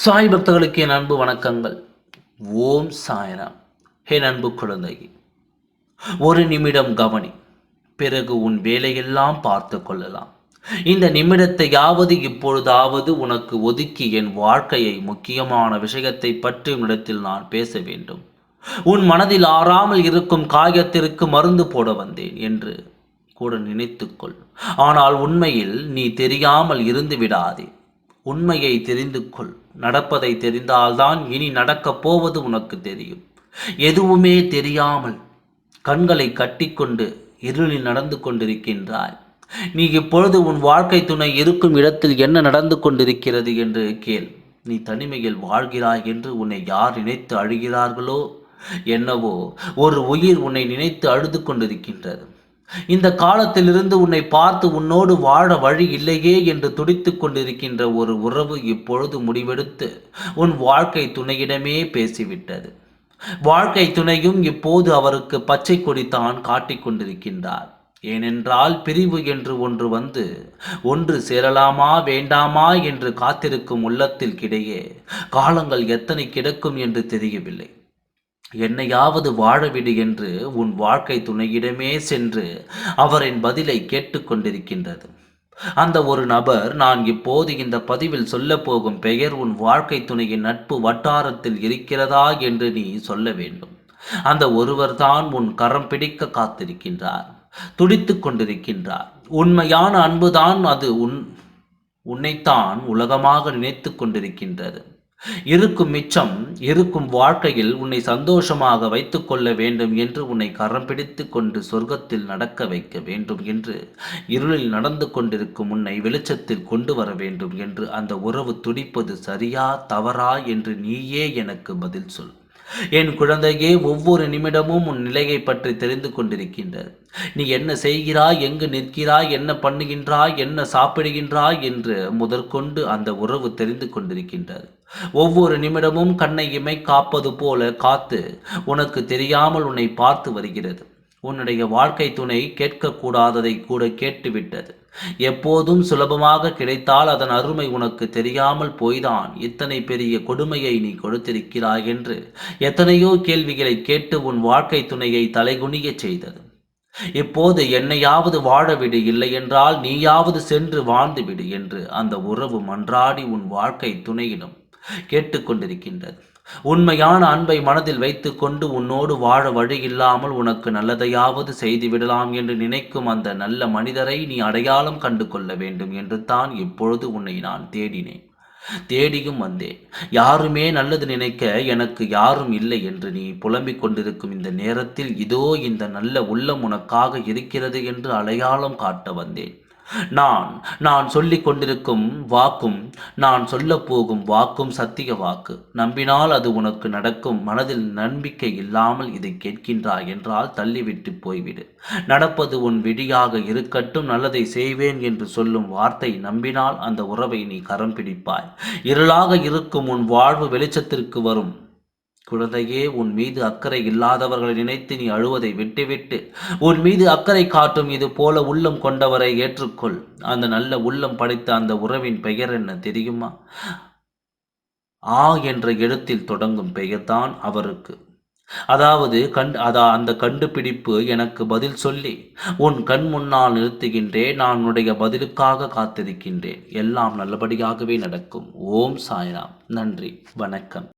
சாய் பக்தர்களுக்கு என் அன்பு வணக்கங்கள். ஓம் சாய்ராம். என் அன்பு குழந்தையே, ஒரு நிமிடம் கவனி, பிறகு உன் வேலையெல்லாம் பார்த்து கொள்ளலாம். இந்த நிமிடத்தையாவது இப்பொழுதாவது உனக்கு ஒதுக்கி என் வாழ்க்கையை முக்கியமான விஷயத்தை பற்றி உன்னிடத்தில் நான் பேச வேண்டும். உன் மனதில் ஆறாமல் இருக்கும் காயத்திற்கு மருந்து போட வந்தேன் என்று கூட நினைத்துக்கொள். ஆனால் உண்மையில் நீ தெரியாமல் இருந்து விடாதே. உண்மையை தெரிந்து கொள். நடப்பதை தெரிந்தால்தான் இனி நடக்கப் போவது உனக்கு தெரியும். எதுவுமே தெரியாமல் கண்களை கட்டிக்கொண்டு இருளில் நடந்து கொண்டிருக்கின்றாய். நீ இப்பொழுது உன் வாழ்க்கை துணை இருக்கும் இடத்தில் என்ன நடந்து கொண்டிருக்கிறது என்று கேள். நீ தனிமையில் வாழ்கிறாய் என்று உன்னை யார் நினைத்து அழுகிறார்களோ என்னவோ, ஒரு உயிர் உன்னை நினைத்து அழுது கொண்டிருக்கின்றது. இந்த காலத்திலிருந்து உன்னை பார்த்து உன்னோடு வாழ வழி இல்லையே என்று துடித்துக் கொண்டிருக்கின்ற ஒரு உறவு இப்பொழுது முடிவெடுத்து உன் வாழ்க்கை துணையிடமே பேசிவிட்டது. வாழ்க்கை துணையும் இப்போது அவருக்கு பச்சை கொடித்தான் காட்டிக் கொண்டிருக்கின்றார். ஏனென்றால் பிரிவு என்று ஒன்று வந்து ஒன்று சேரலாமா வேண்டாமா என்று காத்திருக்கும் உள்ளத்தில் கிடையே காலங்கள் எத்தனை கிடக்கும் என்று தெரியவில்லை. என்னையாவது வாழவிடு என்று உன் வாழ்க்கை துணையிடமே சென்று அவரின் பதிலை கேட்டுக்கொண்டிருக்கின்றது. அந்த ஒரு நபர் நான் இப்போது இந்த பதிவில் சொல்ல போகும் பெயர் உன் வாழ்க்கை துணையின் நட்பு வட்டாரத்தில் இருக்கிறதா என்று நீ சொல்ல வேண்டும். அந்த ஒருவர்தான் உன் கரம் பிடிக்க காத்திருக்கின்றார், துடித்து கொண்டிருக்கின்றார். உண்மையான அன்புதான் அது. உன்னைத்தான் உலகமாக நினைத்து கொண்டிருக்கின்றது. இருக்கும் வாழ்க்கையில் உன்னை சந்தோஷமாக வைத்துக் கொள்ள வேண்டும் என்று உன்னை கரம் பிடித்து கொண்டு சொர்க்கத்தில் நடக்க வைக்க வேண்டும் என்று இருளில் நடந்து கொண்டிருக்கும் உன்னை வெளிச்சத்தில் கொண்டு வர வேண்டும் என்று அந்த உறவு துடிப்பது சரியா தவறா என்று நீயே எனக்கு பதில் சொல். என் குழந்தையே, ஒவ்வொரு நிமிடமும் உன் நிலையை பற்றி தெரிந்து கொண்டிருக்கின்றது. நீ என்ன செய்கிறாய், எங்கு நிற்கிறாய், என்ன பண்ணுகின்றாய், என்ன சாப்பிடுகின்றாய் என்று முதற்கொண்டு அந்த உறவு தெரிந்து கொண்டிருக்கின்றது. ஒவ்வொரு நிமிடமும் கண்ணை இமை காப்பது போல காத்து உனக்கு தெரியாமல் உன்னை பார்த்து வருகிறது. உன்னுடைய வாழ்க்கை துணை கேட்கக்கூடாததை கூட கேட்டுவிட்டது. எப்போதும் சுலபமாக கிடைத்தால் அதன் அருமை உனக்கு தெரியாமல் போய்தான் இத்தனை பெரிய கொடுமையை நீ கொடுத்திருக்கிறாய் என்று எத்தனையோ கேள்விகளை கேட்டு உன் வாழ்க்கை துணையை தலைகுனிய செய்தது. இப்போது என்னையாவது வாழவிடு, இல்லை என்றால் நீயாவது சென்று வாழ்ந்துவிடு என்று அந்த உறவு மன்றாடி உன் வாழ்க்கை துணையிடம் கேட்டுக்கொண்டிருக்கின்றது. உண்மையான அன்பை மனதில் வைத்துக்கொண்டு உன்னோடு வாழ வழி இல்லாமல் உனக்கு நல்லதையாவது செய்துவிடலாம் என்று நினைக்கும் அந்த நல்ல மனிதரை நீ அடையாளம் கண்டு கொள்ள வேண்டும் என்று தான் இப்பொழுது உன்னை நான் தேடினேன். தேடியும் வந்தேன். யாருமே நல்லது நினைக்க எனக்கு யாரும் இல்லை என்று நீ புலம்பிக் கொண்டிருக்கும் இந்த நேரத்தில் இதோ இந்த நல்ல உள்ளம் உனக்காக இருக்கிறது என்று அடையாளம் காட்ட வந்தேன். நான் சொல்லிக் கொண்டிருக்கும் வாக்கும், நான் சொல்லப் போகும் வாக்கும் சத்திய வாக்கு. நம்பினால் அது உனக்கு நடக்கும். மனதில் நம்பிக்கை இல்லாமல் இதை கேட்கின்றாய் என்றால் தள்ளிவிட்டு போய்விடு. நடப்பது உன் விடியாக இருக்கட்டும், நல்லதை செய்வேன் என்று சொல்லும் வார்த்தை நம்பினால் அந்த உறவை நீ கரம் பிடிப்பாய். இருளாக இருக்கும் உன் வாழ்வு வெளிச்சத்திற்கு வரும். குழந்தையே, உன் மீது அக்கறை இல்லாதவர்களை நினைத்து நீ அழுவதை விட்டுவிட்டு உன் மீது அக்கறை காட்டும் இது போல உள்ளம் கொண்டவரை ஏற்றுக்கொள். அந்த நல்ல உள்ளம் படைத்த அந்த உறவின் பெயர் என்ன தெரியுமா? ஆ என்ற எழுத்தில் தொடங்கும் பெயர்தான் அவருக்கு. அதாவது அந்த கண்டுபிடிப்பு எனக்கு பதில் சொல்லி உன் கண் முன்னால் நிறுத்துகின்றேன். நான் உன்னுடைய பதிலுக்காக காத்திருக்கின்றேன். எல்லாம் நல்லபடியாகவே நடக்கும். ஓம் சாய்ராம். நன்றி, வணக்கம்.